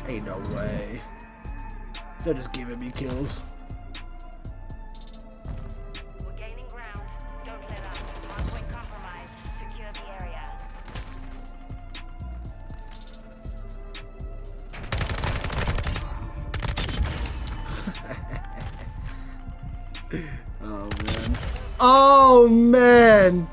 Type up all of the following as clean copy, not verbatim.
Ain't no way. They're just giving me kills. We're gaining ground. Don't let up. Hardpoint compromised. Secure the area. Oh man. Oh man.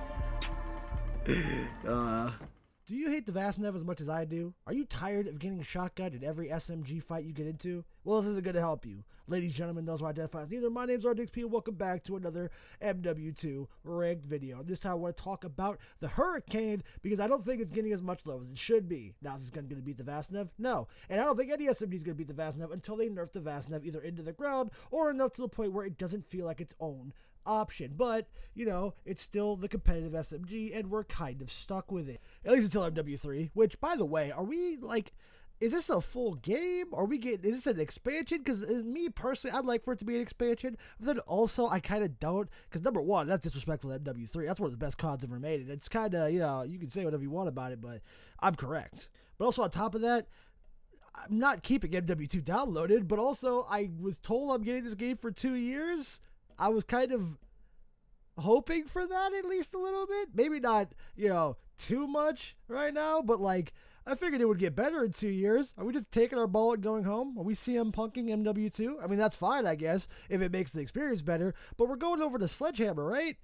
Do you hate the Vastnev as much as I do? Are you tired of getting shotgunned in every SMG fight you get into? Well, this isn't going to help you. Ladies and gentlemen, those who identify as neither, my name is RJXP and welcome back to another MWII ranked video. This time I want to talk about the Hurricane because I don't think it's getting as much love as it should be. Now, is this going to beat the Vastnev? No. And I don't think any SMG is going to beat the Vastnev until they nerf the Vastnev either into the ground or enough to the point where it doesn't feel like its own option. But, you know, it's still the competitive SMG and we're kind of stuck with it. At least until MW3, which, by the way, are we, like, is this a full game? Is this an expansion? Because me personally, I'd like for it to be an expansion, but then also I kind of don't. Because number one, that's disrespectful to MW3. That's one of the best CODs ever made. And it's kind of, you know, you can say whatever you want about it, but I'm correct. But also on top of that, I'm not keeping MW2 downloaded, but also I was told I'm getting this game for 2 years. I was kind of hoping for that at least a little bit. Maybe not, you know, too much right now, but like, I figured it would get better in 2 years. Are we just taking our ball and going home? Are we CM punking MW2? I mean, that's fine, I guess, if it makes the experience better, but we're going over to Sledgehammer, right?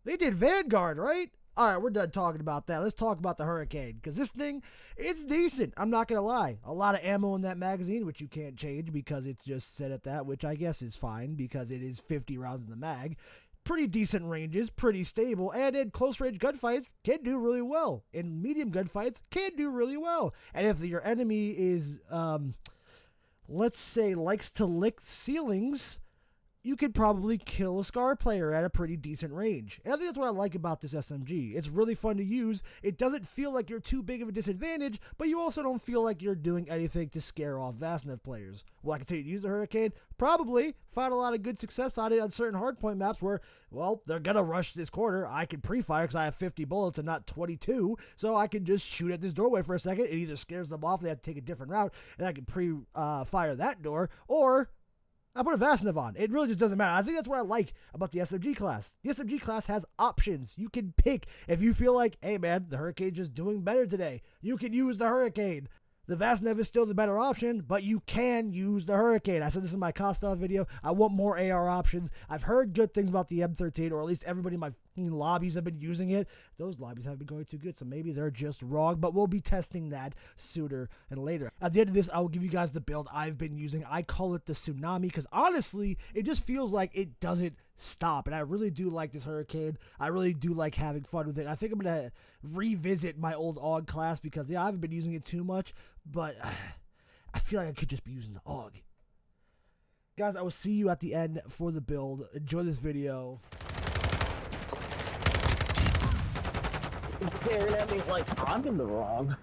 They did Vanguard, right? All right, we're done talking about that. Let's talk about the Hurricane, because this thing, it's decent. I'm not going to lie. A lot of ammo in that magazine, which you can't change because it's just set at that, which I guess is fine because it is 50 rounds in the mag. Pretty decent ranges, pretty stable, and in close range gunfights can do really well. In medium gunfights can do really well. And if your enemy is, let's say, likes to lick ceilings, you could probably kill a Scar player at a pretty decent range. And I think that's what I like about this SMG. It's really fun to use. It doesn't feel like you're too big of a disadvantage, but you also don't feel like you're doing anything to scare off Vastnev players. Will I continue to use the Hurricane? Probably. Found a lot of good success on it on certain hardpoint maps where, well, they're going to rush this corner. I can pre-fire because I have 50 bullets and not 22, so I can just shoot at this doorway for a second. It either scares them off, they have to take a different route, and I can pre-fire that door, or I put a Vastnev on. It really just doesn't matter. I think that's what I like about the SMG class. The SMG class has options. You can pick. If you feel like, hey man, the Hurricane's just doing better today, you can use the Hurricane. The Vastnev is still the better option, but you can use the Hurricane. I said this in my Kostov video. I want more AR options. I've heard good things about the M13, or at least everybody in my lobbies have been using it. Those lobbies haven't been going too good, so maybe they're just wrong, but we'll be testing that sooner and later. At the end of this, I will give you guys the build I've been using. I call it the Tsunami because honestly, it just feels like it doesn't stop, and I really do like this Hurricane. I really do like having fun with it. I think I'm going to revisit my old AUG class because, yeah, I haven't been using it too much, but I feel like I could just be using the AUG. Guys, I will see you at the end for the build. Enjoy this video. Staring at me like I'm in the wrong.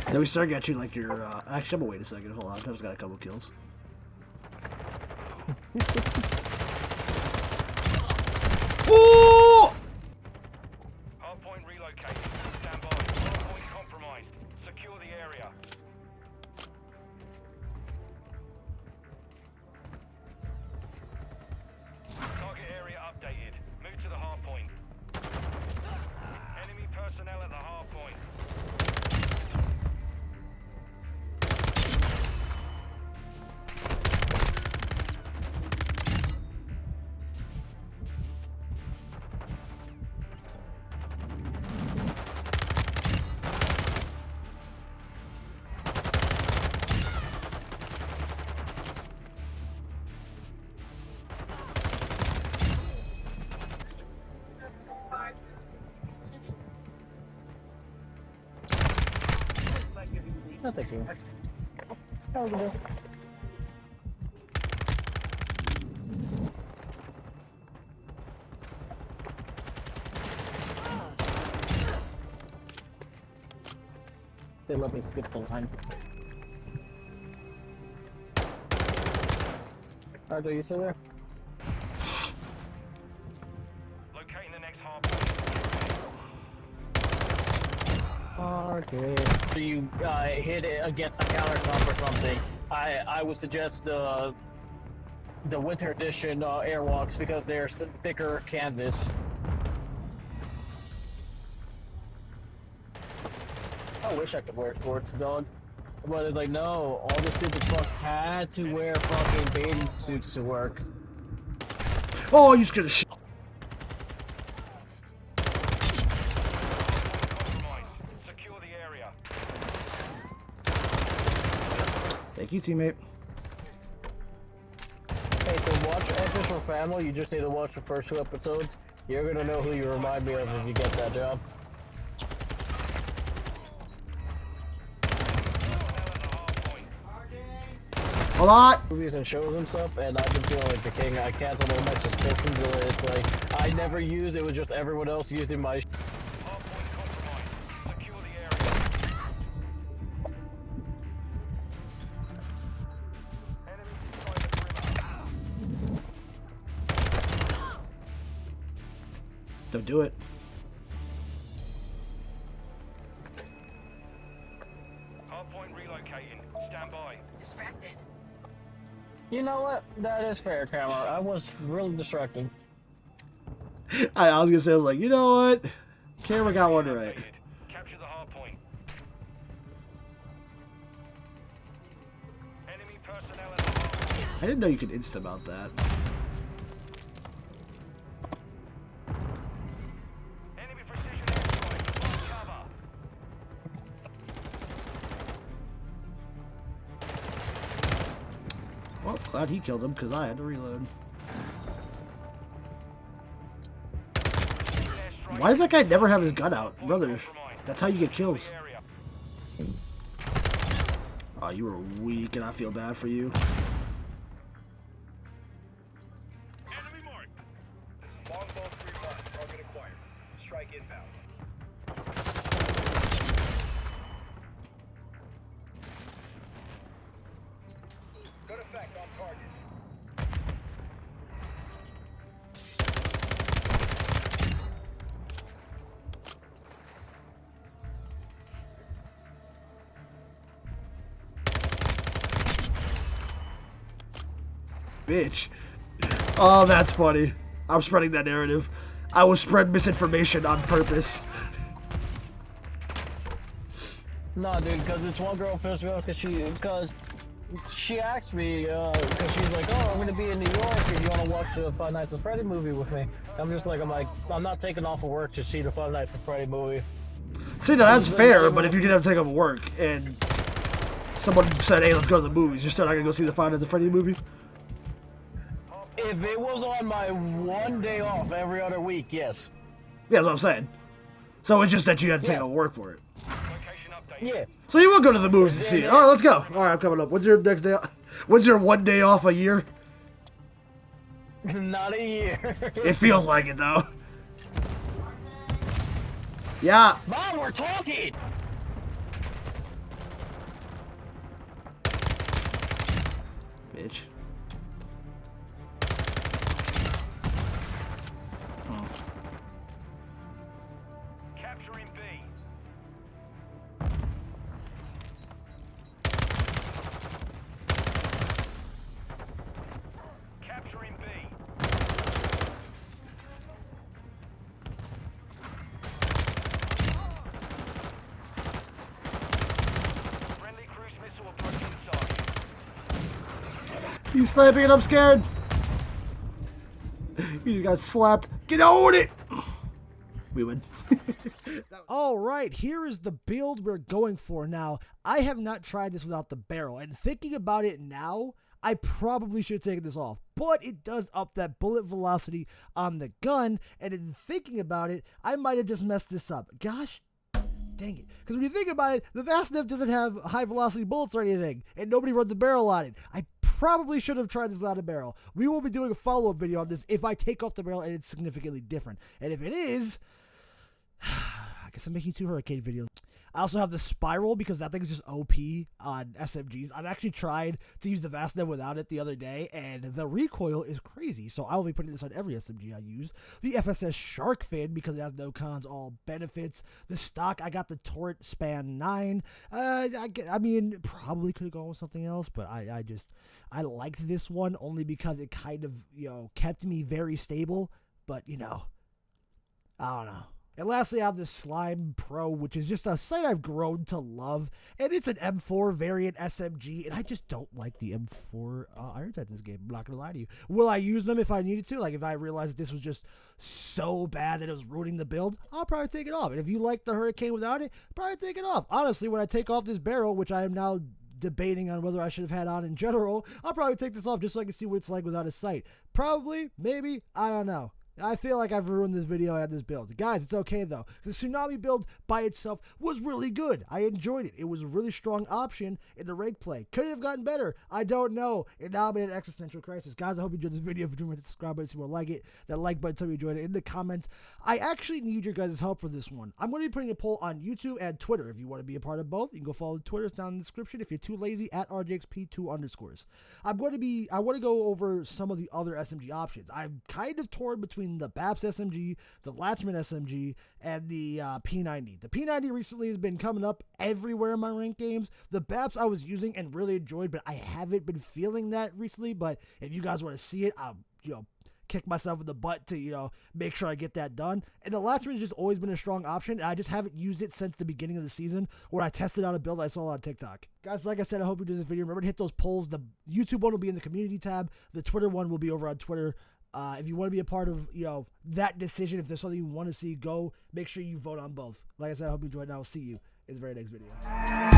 Then we start getting like your, actually, I'm gonna wait a second. Hold on, I just got a couple kills. Oh! Hardpoint relocated. Stand by. Hardpoint compromised. Secure the area. Target area updated. Move to the hardpoint. Enemy personnel at the hardpoint. No, thank you. That was good. They let me skip the line. RJ, you still there? Locating the next hardpoint. RJ. You hit it against a countertop or something. I would suggest the winter edition airwalks because they're thicker canvas. I wish I could wear shorts, dog. But it's like, no, all the stupid fucks had to wear fucking bathing suits to work. Oh, you scared the shit. Secure the area. Thank you, teammate. Hey, so watch Official Family, you just need to watch the first 2 episodes. You're gonna know who you remind me of if you get that job. A lot. Movies and shows and stuff, and I've been feeling like the king. I canceled all my subscriptions, and it's like, I never used it, was just everyone else using my Hardpoint compromised. Secure the area. Enemy inside the perimeter. Don't do it. Hardpoint relocating. Stand by. Distracted. You know what? That is fair, Camera. I was really distracted. I was gonna say, I was like, you know what? Camera got one right. Capture the hardpoint. Enemy personnel at the hardpoint. I didn't know you could insta mount that. Enemy precision airstrike. Find cover. Well, glad he killed him because I had to reload. Why does that guy never have his gun out? Brother, that's how you get kills. Oh, you were weak and I feel bad for you. Enemy mark. Longbow 3-1. Target acquired. Strike inbound. Good effect on target. Bitch. Oh, that's funny. I'm spreading that narrative. I will spread misinformation on purpose. Nah, dude, because this one girl pissed me off because she asked me, because she's like, oh, I'm going to be in New York if you want to watch the Five Nights at Freddy movie with me. I'm not taking off of work to see the Five Nights at Freddy movie. See, now that's fair, but if you didn't have to take off work and someone said, hey, let's go to the movies, you're still not going to go see the Five Nights at Freddy movie? If it was on my one day off every other week, yes. Yeah, that's what I'm saying. So it's just that you had to take off work for it. Location update. Yeah. So you will go to the movies to see it. All right, let's go. All right, I'm coming up. When's your next day? When's your one day off a year? Not a year. It feels like it though. Yeah. Mom, we're talking! Bitch. Capturing B. Capturing B. Friendly cruise missile approaching target. You slapping it, I'm scared. You just got slapped. Get on it. We win. All right, here is the build we're going for now. I have not tried this without the barrel, and thinking about it now, I probably should have taken this off, but it does up that bullet velocity on the gun, and in thinking about it, I might have just messed this up. Gosh dang it. Because when you think about it, the Vastnev doesn't have high velocity bullets or anything, and nobody runs a barrel on it. I probably should have tried this without a barrel. We will be doing a follow-up video on this if I take off the barrel and it's significantly different. And if it is, guess I'm making 2 hurricane videos. I also have the spiral because that thing is just OP on SMGs. I've actually tried to use the Vastnev without it the other day, and the recoil is crazy. So I'll be putting this on every SMG I use. The FSS shark fin because it has no cons, all benefits. The stock, I got the Tort Span 9. I mean, probably could have gone with something else, but I liked this one only because it kind of, kept me very stable. But, I don't know. And lastly, I have this Slime Pro, which is just a sight I've grown to love. And it's an M4 variant SMG, and I just don't like the M4 iron sights in this game. I'm not going to lie to you. Will I use them if I needed to? Like, if I realized this was just so bad that it was ruining the build, I'll probably take it off. And if you like the Hurricane without it, probably take it off. Honestly, when I take off this barrel, which I am now debating on whether I should have had on in general, I'll probably take this off just so I can see what it's like without a sight. Probably, maybe, I don't know. I feel like I've ruined this video and this build. Guys, it's okay though. The Tsunami build by itself was really good. I enjoyed it. It was a really strong option in the rank play. Could it have gotten better? I don't know. And now I'm in an existential crisis. Guys, I hope you enjoyed this video. If you didn't, hit the subscribe button, see more like it. That like button, tell me you enjoyed it in the comments. I actually need your guys' help for this one. I'm going to be putting a poll on YouTube and Twitter. If you want to be a part of both, you can go follow the Twitter. It's down in the description. If you're too lazy, at RJXP 2_. I want to go over some of the other SMG options. I'm kind of torn between the BAPS SMG, the Latchman SMG, and the P90. The P90 recently has been coming up everywhere in my ranked games. The BAPS I was using and really enjoyed, but I haven't been feeling that recently. But if you guys want to see it, I'll kick myself in the butt to make sure I get that done. And the Latchman has just always been a strong option, and I just haven't used it since the beginning of the season when I tested out a build I saw on TikTok. Guys, like I said, I hope you do this video. Remember to hit those polls. The YouTube one will be in the community tab. The Twitter one will be over on Twitter. If you want to be a part of, that decision, if there's something you want to see, go make sure you vote on both. Like I said, I hope you enjoyed, and I will see you in the very next video.